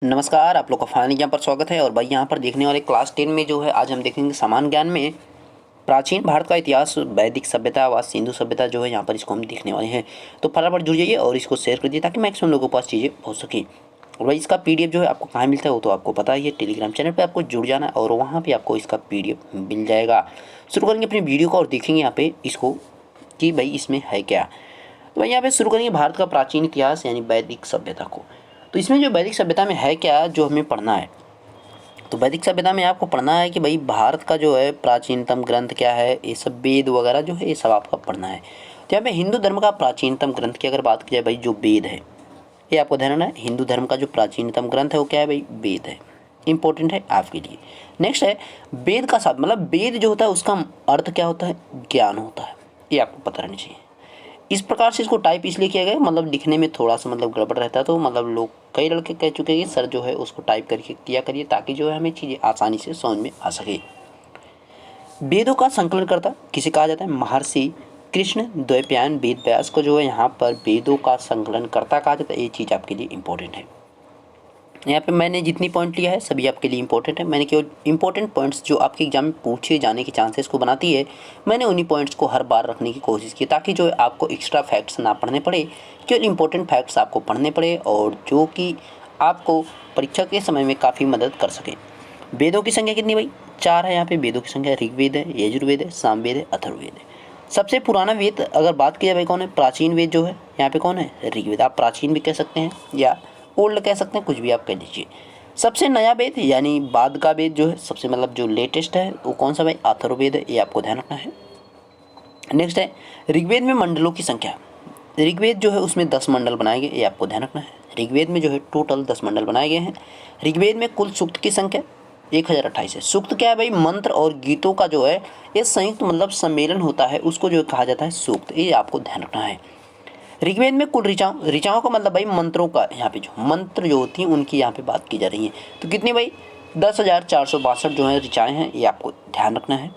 नमस्कार, आप लोग का फाइनली यहाँ पर स्वागत है। और भाई यहाँ पर देखने वाले क्लास 10 में जो है आज हम देखेंगे सामान्य ज्ञान में प्राचीन भारत का इतिहास, वैदिक सभ्यता व सिंधु सभ्यता जो है यहाँ पर इसको हम देखने वाले हैं। तो फटाफट जुड़ जाइए और इसको शेयर कर दीजिए ताकि मैक्सिमम लोगों के पास चीज़ें पहुँच सकें। और भाई इसका पीडीएफ जो है आपको कहाँ मिलता है वो तो आपको पता ही है, टेलीग्राम चैनल पर आपको जुड़ जाना है और वहाँ पर आपको इसका पीडीएफ मिल जाएगा। शुरू करेंगे अपनी वीडियो को और देखेंगे यहाँ पे इसको कि भाई इसमें है क्या। तो भाई यहाँ पे शुरू करेंगे भारत का प्राचीन इतिहास यानी वैदिक सभ्यता को। तो इसमें जो वैदिक सभ्यता में है क्या जो हमें पढ़ना है, तो वैदिक सभ्यता में आपको पढ़ना है कि भाई भारत का जो है प्राचीनतम ग्रंथ क्या है, ये सब वेद वगैरह जो है ये सब आपका पढ़ना है। तो यहाँ पे हिंदू धर्म का प्राचीनतम ग्रंथ की अगर बात की जाए भाई जो वेद है, ये आपको ध्यान रखना है। हिंदू धर्म का जो प्राचीनतम ग्रंथ है वो क्या है भाई, वेद है। इंपॉर्टेंट है आपके लिए। नेक्स्ट है वेद का साथ मतलब वेद जो होता है उसका अर्थ क्या होता है, ज्ञान होता है। ये आपको पता रहना चाहिए। इस प्रकार से इसको टाइप इसलिए किया गया मतलब दिखने में थोड़ा सा मतलब गड़बड़ रहता है, तो मतलब लोग कई लड़के कह चुके हैं कि सर जो है उसको टाइप करके किया करिए ताकि जो है हमें चीज़ें आसानी से समझ में आ सके। वेदों का संकलन करता किसे कहा जाता है, महर्षि कृष्ण द्वैपायन वेद व्यास को जो है यहाँ पर वेदों का संकलन करता कहा जाता है। ये चीज़ आपके लिए इंपॉर्टेंट है। यहाँ पे मैंने जितनी पॉइंट लिया है सभी आपके लिए इंपॉर्टेंट है। मैंने केवल इंपॉर्टेंट पॉइंट्स जो आपके एग्जाम में पूछे जाने के चांसेस को बनाती है, मैंने उन्हीं पॉइंट्स को हर बार रखने की कोशिश की ताकि जो है आपको एक्स्ट्रा फैक्ट्स ना पढ़ने पड़े, केवल इंपॉर्टेंट फैक्ट्स आपको पढ़ने पड़े और जो कि आपको परीक्षा के समय में काफ़ी मदद कर सके। वेदों की संख्या कितनी भाई, 4 है। यहाँ पे वेदों की संख्या ऋग्वेद है, यजुर्वेद है, सामवेद है, अथर्ववेद है। सबसे पुराना वेद अगर बात की जाए भाई कौन है, प्राचीन वेद जो है यहाँ पे कौन है, ऋग्वेद। आप प्राचीन भी कह सकते हैं या ओल्ड कह सकते हैं, कुछ भी आप कह लीजिए। सबसे नया वेद यानी बाद का वेद जो है सबसे मतलब जो लेटेस्ट है वो कौन सा भाई, अथर्ववेद है। ये आपको ध्यान रखना है। नेक्स्ट है ऋग्वेद में मंडलों की संख्या। ऋग्वेद जो है उसमें 10 मंडल बनाए गए, ये आपको ध्यान रखना है। ऋग्वेद में जो है टोटल 10 मंडल बनाए गए हैं। ऋग्वेद में कुल सूक्त की संख्या 1028 है। सूक्त क्या है भाई, मंत्र और गीतों का जो है ये संयुक्त मतलब सम्मेलन होता है, उसको जो कहा जाता है सूक्त। ये आपको ध्यान रखना है। ऋग्वेद में कुल ऋचाओं का मतलब भाई मंत्रों का, यहाँ पे जो मंत्र जो होती हैं उनकी यहाँ पे बात की जा रही है। तो कितनी भाई 10,462 जो है ऋचाएँ हैं, ये आपको ध्यान रखना है।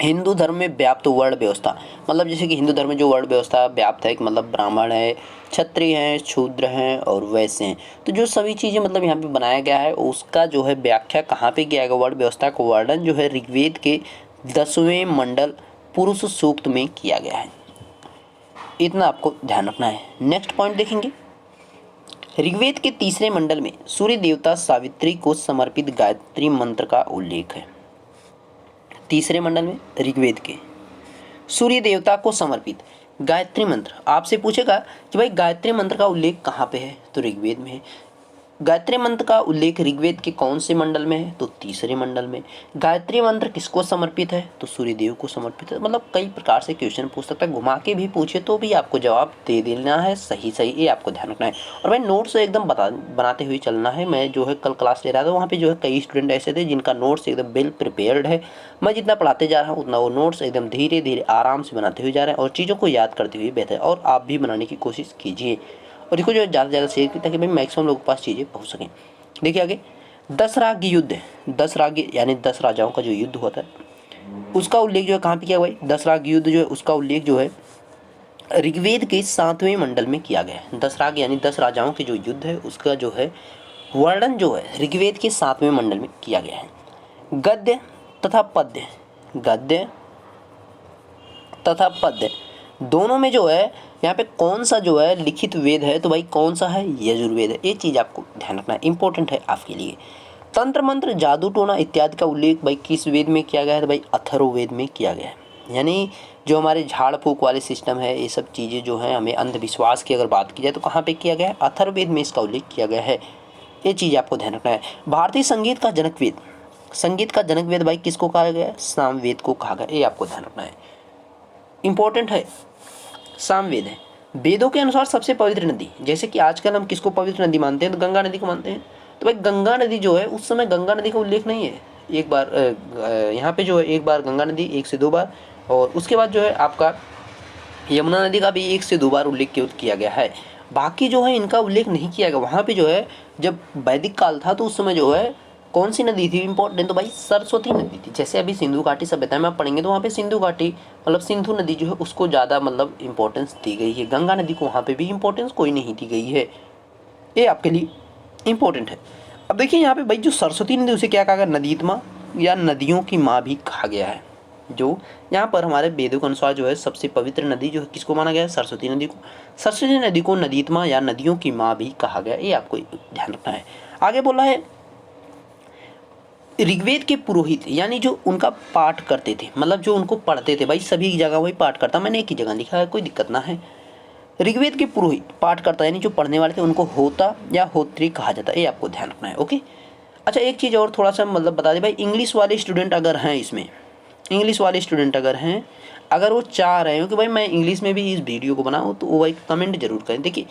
हिंदू धर्म में व्याप्त वर्ण व्यवस्था मतलब जैसे कि हिंदू धर्म में जो वर्ण व्यवस्था व्याप्त है कि मतलब ब्राह्मण है, क्षत्रिय हैं, शूद्र हैं और वैश्य हैं। तो जो सभी चीज़ें मतलब यहाँ पे बनाया गया है उसका जो है व्याख्या कहाँ पे किया गया, वर्ण व्यवस्था को वर्णन जो है ऋग्वेद के 10वें मंडल पुरुष सूक्त में किया गया है। इतना आपको ध्यान रखना है। नेक्स्ट पॉइंट देखेंगे, ऋग्वेद के तीसरे मंडल में सूर्य देवता सावित्री को समर्पित गायत्री मंत्र का उल्लेख है। तीसरे मंडल में ऋग्वेद के सूर्य देवता को समर्पित गायत्री मंत्र। आपसे पूछेगा कि भाई गायत्री मंत्र का उल्लेख कहाँ पे है, तो ऋग्वेद में है। गायत्री मंत्र का उल्लेख ऋग्वेद के कौन से मंडल में है, तो तीसरे मंडल में। गायत्री मंत्र किसको समर्पित है, तो सूर्यदेव को समर्पित है। मतलब कई प्रकार से क्वेश्चन पूछ सकता है, घुमा के भी पूछे तो भी आपको जवाब दे देना है सही सही, ये आपको ध्यान रखना है। और भाई नोट्स एकदम बनाते हुए चलना है। मैं जो है कल क्लास ले रहा था वहाँ पे जो है कई स्टूडेंट ऐसे थे जिनका नोट्स एकदम वेल प्रिपेयर्ड है। मैं जितना पढ़ाते जा रहा हूँ उतना वो नोट्स एकदम धीरे धीरे आराम से बनाते हुए जा रहे हैं और चीज़ों को याद करते हुए बेहतर, और आप भी बनाने की कोशिश कीजिए और इसको जो है ज़्यादा से ज़्यादा शेयर कीजिए ताकि भाई मैक्सिमम लोगों के पास चीज़ें पहुँच सकें। देखिए आगे, 10 राग युद्ध, 10 राग यानी 10 राजाओं का जो युद्ध होता है उसका उल्लेख जो है कहाँ पे किया हुआ है, 10 राग युद्ध जो है उसका उल्लेख जो है ऋग्वेद के 7वें मंडल में किया गया है। 10 राग यानी 10 राजाओं के जो युद्ध है उसका जो है वर्णन जो है ऋग्वेद के 7वें मंडल में किया गया है। गद्य तथा पद्य, गद्य तथा पद्य दोनों में जो है यहाँ पे कौन सा जो है लिखित वेद है, तो भाई कौन सा है, यजुर्वेद है। ये चीज़ आपको ध्यान रखना है, इंपॉर्टेंट है आपके लिए। तंत्र मंत्र जादू टोना इत्यादि का उल्लेख भाई किस वेद में किया गया है, तो भाई अथर्ववेद में किया गया है। यानी जो हमारे झाड़ फूक वाले सिस्टम है ये सब चीज़ें जो है हमें अंधविश्वास की अगर बात की जाए तो कहाँ पर किया गया है, अथर्ववेद में इसका उल्लेख किया गया है। ये चीज़ आपको ध्यान रखना है। भारतीय संगीत का जनक वेद, संगीत का जनक वेद भाई किसको कहा गया है, सामवेद को कहा गया। ये आपको ध्यान रखना है, इंपॉर्टेंट है। सामवेद है। वेदों के अनुसार सबसे पवित्र नदी, जैसे कि आजकल हम किसको पवित्र नदी मानते हैं, तो गंगा नदी को मानते हैं। तो भाई गंगा नदी जो है उस समय गंगा नदी का उल्लेख नहीं है। एक बार यहाँ पे जो है एक बार गंगा नदी 1 से 2 बार, और उसके बाद जो है आपका यमुना नदी का भी 1 से 2 बार उल्लेख किया गया है। बाकी जो है इनका उल्लेख नहीं किया गया। वहाँ पे जो है जब वैदिक काल था तो उस समय जो है कौन सी नदी थी इंपॉर्टेंट, तो भाई सरस्वती नदी थी। जैसे अभी सिंधु घाटी सभ्यता में आप पढ़ेंगे तो वहाँ पे सिंधु घाटी मतलब सिंधु नदी जो है उसको ज़्यादा मतलब इंपॉर्टेंस दी गई है। गंगा नदी को वहाँ पे भी इंपॉर्टेंस कोई नहीं दी गई है। ये आपके लिए इंपॉर्टेंट है। अब देखिए यहाँ पे भाई जो सरस्वती नदी उसे क्या कहा गया, नदीत्मा या नदियों की माँ भी कहा गया है। जो यहाँ पर हमारे वेदों के अनुसार जो है सबसे पवित्र नदी जो है किसको माना गया है, सरस्वती नदी को। सरस्वती नदी को नदीत्मा या नदियों की माँ भी कहा गया, ये आपको ध्यान रखना है। आगे बोला है ऋग्वेद के पुरोहित यानी जो उनका पाठ करते थे, मतलब जो उनको पढ़ते थे, भाई सभी की जगह वही पाठ करता, मैंने एक ही जगह लिखा है, कोई दिक्कत ना है। ऋग्वेद के पुरोहित पाठ करता यानी जो पढ़ने वाले थे उनको होता या होत्री कहा जाता है, ये आपको ध्यान रखना है। ओके, अच्छा एक चीज़ और थोड़ा सा मतलब बता दें भाई, इंग्लिश वाले स्टूडेंट अगर हैं इसमें, इंग्लिश वाले स्टूडेंट अगर हैं, अगर वो चाह रहे हो कि भाई मैं इंग्लिश में भी इस वीडियो को बनाऊँ, तो वो भाई कमेंट जरूर करें। देखिए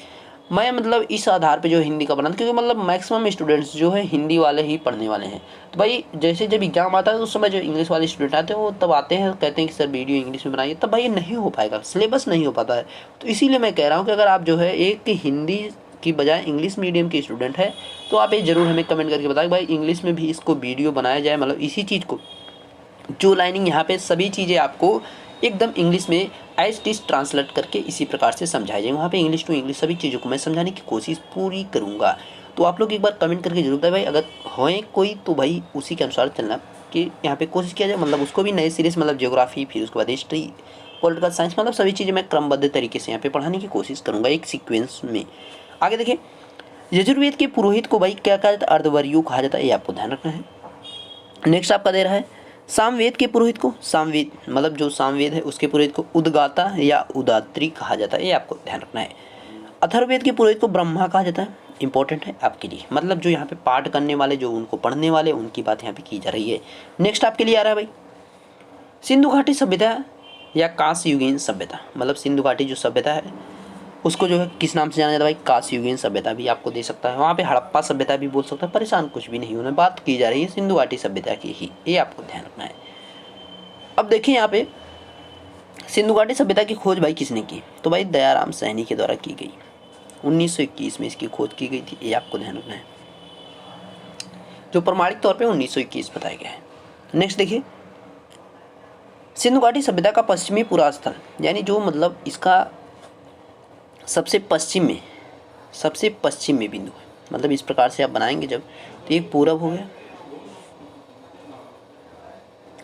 मैं मतलब इस आधार पे जो हिंदी का बनाता, क्योंकि मतलब मैक्सिमम स्टूडेंट्स जो है हिंदी वाले ही पढ़ने वाले हैं। तो भाई जैसे जब एग्जाम आता है तो उस समय जो इंग्लिश वाले स्टूडेंट आते हैं वो तब आते हैं कहते हैं कि सर वीडियो इंग्लिश में बनाइए, तब भाई ये नहीं हो पाएगा, सिलेबस नहीं हो पाता है। तो इसीलिए मैं कह रहा हूँ कि अगर आप जो है एक हिंदी की बजाय इंग्लिश मीडियम के स्टूडेंट है, तो आप ये जरूर हमें कमेंट करके बताएं भाई इंग्लिश में भी इसको वीडियो बनाया जाए, मतलब इसी चीज़ को जो लाइनिंग यहाँ पे सभी चीज़ें आपको एकदम इंग्लिश में एज इट इज ट्रांसलेट करके इसी प्रकार से समझाई जाएगी। वहाँ पे इंग्लिश टू इंग्लिश सभी चीज़ों को मैं समझाने की कोशिश पूरी करूँगा। तो आप लोग एक बार कमेंट करके जरूर बताएं भाई, अगर होए कोई तो भाई उसी के अनुसार चलना कि यहाँ पे कोशिश किया जाए, मतलब उसको भी नए सीरीज मतलब ज्योग्राफी, फिर उसके बाद हिस्ट्री, पॉलिटिकल साइंस, मतलब सभी चीज़ें मैं क्रमबद्ध तरीके से यहाँ पे पढ़ाने की कोशिश करूँगा एक सीक्वेंस में। आगे देखिए यजुर्वेद के पुरोहित को भाई क्या कहा जाता है, अर्धवर्यु कहा जाता है, ये आपको ध्यान रखना है। नेक्स्ट आपका दे रहा है सामवेद के पुरोहित को, सामवेद मतलब जो सामवेद है उसके पुरोहित को उद्गाता या उदात्री कहा जाता है, ये आपको ध्यान रखना है। अथर्ववेद के पुरोहित को ब्रह्मा कहा जाता है, इंपॉर्टेंट है आपके लिए, मतलब जो यहाँ पे पाठ करने वाले, जो उनको पढ़ने वाले, उनकी बात यहाँ पे की जा रही है। नेक्स्ट आपके लिए आ रहा है भाई सिंधु घाटी सभ्यता या कांस्ययुगीन सभ्यता, मतलब सिंधु घाटी जो सभ्यता है उसको जो है किस नाम से जाना जाता है भाई, कांस्ययुगीन सभ्यता भी आपको दे सकता है, वहाँ पे हड़प्पा सभ्यता भी बोल सकता है, परेशान कुछ भी नहीं होना, बात की जा रही है सिंधु घाटी सभ्यता की ही, ये आपको ध्यान रखना है। अब देखिए यहाँ पे सिंधु घाटी सभ्यता की खोज भाई किसने की, तो भाई दयाराम सैनी के द्वारा की गई, 1921 में इसकी खोज की गई थी, ये आपको ध्यान रखना है, जो प्रमाणिक तौर पे 1921 बताया गया है। नेक्स्ट देखिए सिंधु घाटी सभ्यता का पश्चिमी पुरास्थल, यानी जो मतलब इसका सबसे पश्चिम में बिंदु है, मतलब इस प्रकार से आप बनाएंगे जब, तो एक पूरब हो गया,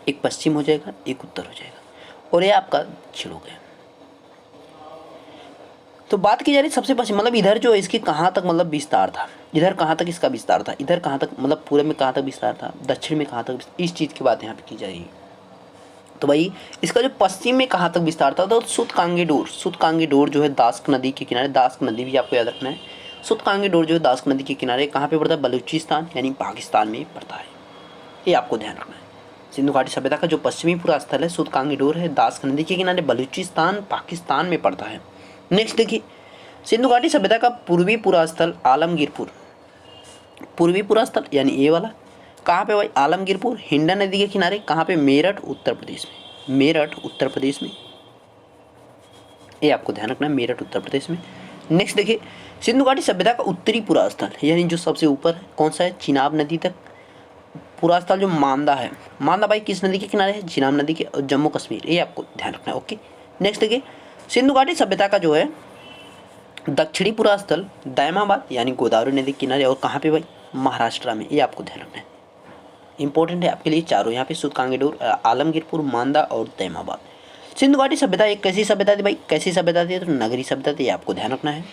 एक पश्चिम हो जाएगा, एक उत्तर हो जाएगा, और ये आपका दक्षिण हो गया। तो बात की जा रही सबसे पश्चिम, मतलब इधर जो इसकी कहाँ तक मतलब विस्तार था, इधर कहाँ तक इसका विस्तार था, इधर कहाँ तक मतलब पूरब में कहाँ तक विस्तार था, दक्षिण में कहाँ तक, इस चीज़ की बात यहाँ पे की जा रही है। तो भाई इसका जो पश्चिम में कहाँ तक विस्तार था, तो सुतकांगेडोर जो है दास्क नदी के किनारे, दास्क नदी भी आपको याद रखना है, सुतकांगेडोर जो है दास्क नदी के किनारे कहाँ पे पड़ता है, बलूचिस्तान यानी पाकिस्तान में पड़ता है, ये आपको ध्यान रखना है। सिंधु घाटी सभ्यता का जो पश्चिमी पूरा स्थल है सुतकांगेडोर है, दास्क नदी के किनारे, बलूचिस्तान पाकिस्तान में पड़ता है। नेक्स्ट देखिए सिंधु घाटी सभ्यता का पूर्वी पूरा स्थल आलमगीरपुर, पूर्वी पूरा स्थल यानी ये वाला कहाँ पे भाई, आलमगीरपुर, हिंडा नदी के किनारे, कहाँ पे, मेरठ उत्तर प्रदेश में, मेरठ उत्तर प्रदेश में, ये आपको ध्यान रखना है, मेरठ उत्तर प्रदेश में। नेक्स्ट देखिए सिंधु घाटी सभ्यता का उत्तरी पूरा स्थल यानी जो सबसे ऊपर है कौन सा है, चिनाब नदी तक पूरा स्थल जो मांदा है, मांदा भाई किस नदी के किनारे है, चिनाब नदी के, और जम्मू कश्मीर, ये आपको ध्यान रखना है। ओके नेक्स्ट देखिए सिंधु घाटी सभ्यता का जो है दक्षिणी पूरा स्थल दैमाबाद यानी गोदावरी नदी के किनारे, और कहाँ पे भाई, महाराष्ट्र में, ये आपको ध्यान रखना है, इंपॉर्टेंट है आपके लिए चारों, यहाँ पे सुतकांगेडोर, आलमगीरपुर, मांदा और दैमाबाद। सिंधु घाटी सभ्यता एक कैसी सभ्यता थी भाई, कैसी सभ्यता थी, तो नगरी सभ्यता थी, आपको ध्यान रखना है।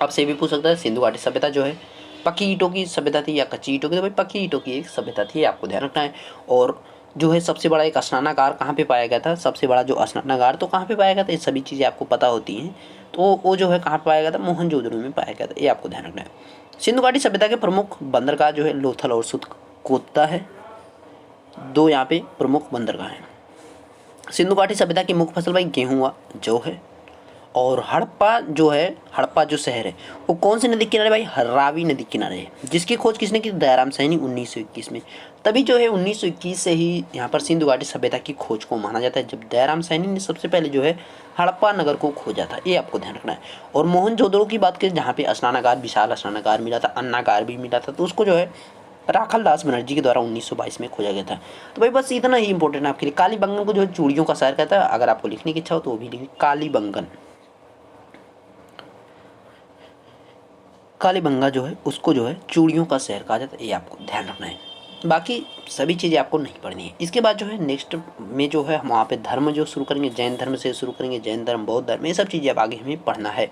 आपसे भी पूछ सकता है सिंधु घाटी सभ्यता जो है पक्की ईंटों की सभ्यता थी या कच्ची ईंटों की, तो भाई पक्की ईंटों की एक सभ्यता थी, आपको ध्यान रखना है। और जो है सबसे बड़ा एक स्नानागार कहाँ पे पाया गया था, सबसे बड़ा जो स्नानागार तो कहाँ पे पाया गया था, ये सभी चीज़ें आपको पता होती हैं, तो वो जो है कहाँ पे पाया गया था, मोहनजोदड़ो में पाया गया था, ये आपको ध्यान रखना है। सिंधु घाटी सभ्यता के प्रमुख बंदरगाह जो है लोथल और सुतकोता है, दो यहाँ पे प्रमुख बंदरगाह हैं। सिंधु घाटी सभ्यता की मुख्य फसल भाई गेहूँ व जौ है। और हड़प्पा जो है, हड़प्पा जो शहर है वो कौन सी नदी के किनारे भाई, रावी नदी के किनारे है, जिसकी खोज किसने की, दयाराम सैनी 1921 में। तभी जो है 1921 से ही यहाँ पर सिंधु घाटी सभ्यता की खोज को माना जाता है, जब दयाराम सैनी ने सबसे पहले जो है हड़प्पा नगर को खोजा था, ये आपको ध्यान रखना है। और मोहनजोदड़ो की बात करें जहाँ पे स्नानागार, विशाल स्नानागार मिला था, अन्नागार भी मिला था, तो उसको जो है राखल दास बनर्जी के द्वारा 1922 में खोजा गया था। तो भाई बस इतना ही इंपॉर्टेंट है आपके लिए। कालीबंगन को जो है चूड़ियों का शहर कहता है, अगर आपको लिखने की इच्छा हो तो वो भी लिखिए कालीबंगन। कालीबंगा जो है उसको जो है चूड़ियों का शहर कहा जाता है, ये आपको ध्यान रखना है। बाकी सभी चीज़ें आपको नहीं पढ़नी है। इसके बाद जो है नेक्स्ट में जो है हम वहाँ पे धर्म जो शुरू करेंगे, जैन धर्म से शुरू करेंगे, जैन धर्म, बौद्ध धर्म, ये सब चीज़ें अब आगे हमें पढ़ना है।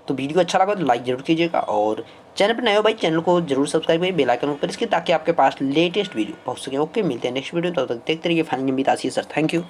तो वीडियो अच्छा लगा तो लाइक जरूर कीजिएगा, और चैनल पर नए हो भाई चैनल को जरूर सब्सक्राइब करिए, बेल आइकन पर इसके, ताकि आपके पास लेटेस्ट वीडियो पहुँच सके। ओके, मिलते हैं नेक्स्ट वीडियो, तब तक देखते रहिए फाइनल सर। Thank you.